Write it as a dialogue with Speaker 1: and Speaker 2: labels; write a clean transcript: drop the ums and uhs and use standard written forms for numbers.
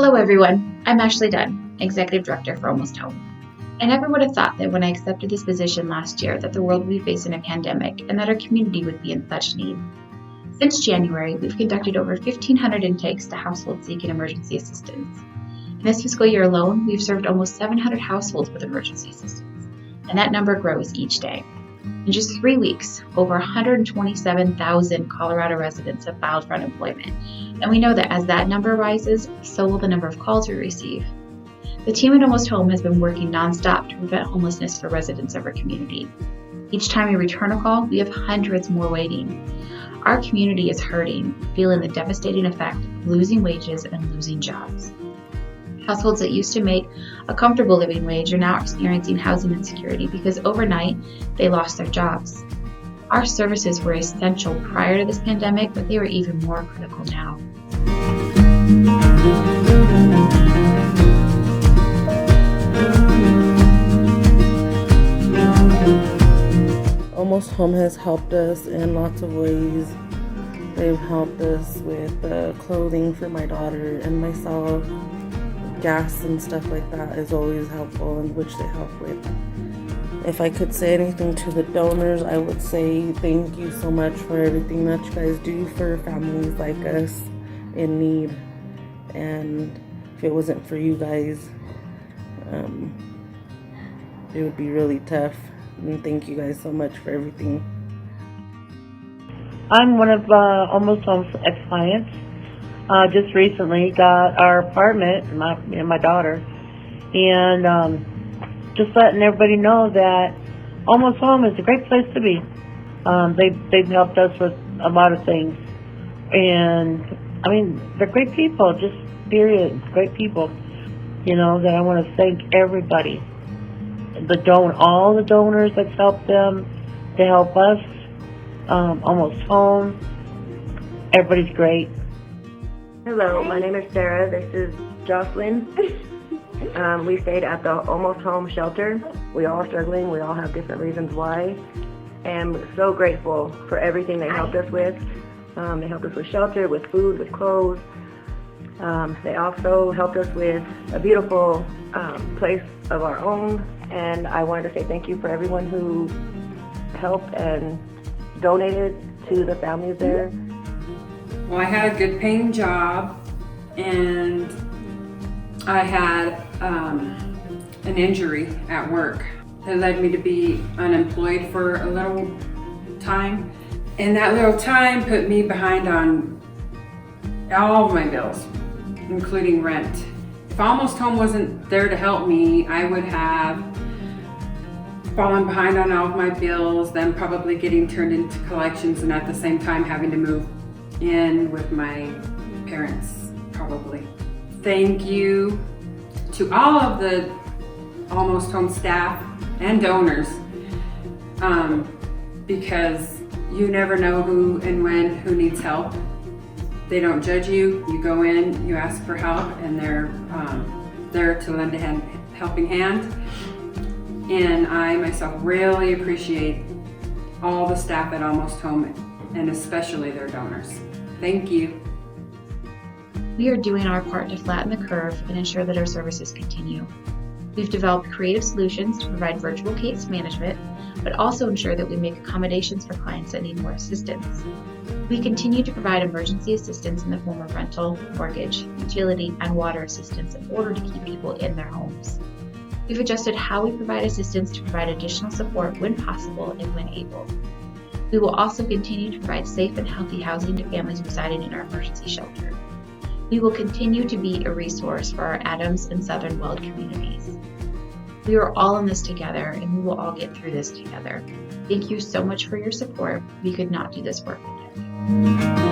Speaker 1: Hello everyone, I'm Ashley Dunn, Executive Director for Almost Home. I never would have thought that when I accepted this position last year that the world would be facing a pandemic and that our community would be in such need. Since January, we've conducted over 1,500 intakes to households seeking emergency assistance. In this fiscal year alone, we've served almost 700 households with emergency assistance, and that number grows each day. In just 3 weeks, over 127,000 Colorado residents have filed for unemployment, and we know that as that number rises, so will the number of calls we receive. The team at Almost Home has been working nonstop to prevent homelessness for residents of our community. Each time we return a call, we have hundreds more waiting. Our community is hurting, feeling the devastating effect of losing wages and losing jobs. Households that used to make a comfortable living wage are now experiencing housing insecurity because overnight they lost their jobs. Our services were essential prior to this pandemic, but they were even more critical now.
Speaker 2: Almost Home has helped us in lots of ways. They've helped us with clothing for my daughter and myself. Gas and stuff like that is always helpful, and which they help with. If I could say anything to the donors, I would say thank you so much for everything that you guys do for families like us in need. And if it wasn't for you guys, it would be really tough. And thank you guys so much for everything.
Speaker 3: I'm one of Almost Home's ex-clients. Just recently got our apartment, me and my daughter, and just letting everybody know that Almost Home is a great place to be. They've helped us with a lot of things, and I mean they're great people. Just period, great people. You know that I want to thank everybody, all the donors that's helped them to help us. Almost Home, everybody's great.
Speaker 4: Hello, my name is Sarah. This is Jocelyn. We stayed at the Almost Home shelter. We all are struggling. We all have different reasons why. And we're so grateful for everything they helped us with. They helped us with shelter, with food, with clothes. They also helped us with a beautiful place of our own. And I wanted to say thank you for everyone who helped and donated to the families there.
Speaker 5: Well, I had a good paying job, and I had an injury at work that led me to be unemployed for a little time. And that little time put me behind on all of my bills, including rent. If Almost Home wasn't there to help me, I would have fallen behind on all of my bills, then probably getting turned into collections, and at the same time having to move in with my parents, probably. Thank you to all of the Almost Home staff and donors, because you never know who and when who needs help. They don't judge you. You go in, you ask for help, and they're there to lend a helping hand. And I myself really appreciate all the staff at Almost Home, and especially their donors. Thank you.
Speaker 1: We are doing our part to flatten the curve and ensure that our services continue. We've developed creative solutions to provide virtual case management, but also ensure that we make accommodations for clients that need more assistance. We continue to provide emergency assistance in the form of rental, mortgage, utility, and water assistance in order to keep people in their homes. We've adjusted how we provide assistance to provide additional support when possible and when able. We will also continue to provide safe and healthy housing to families residing in our emergency shelter. We will continue to be a resource for our Adams and Southern Weld communities. We are all in this together, and we will all get through this together. Thank you so much for your support. We could not do this work without you.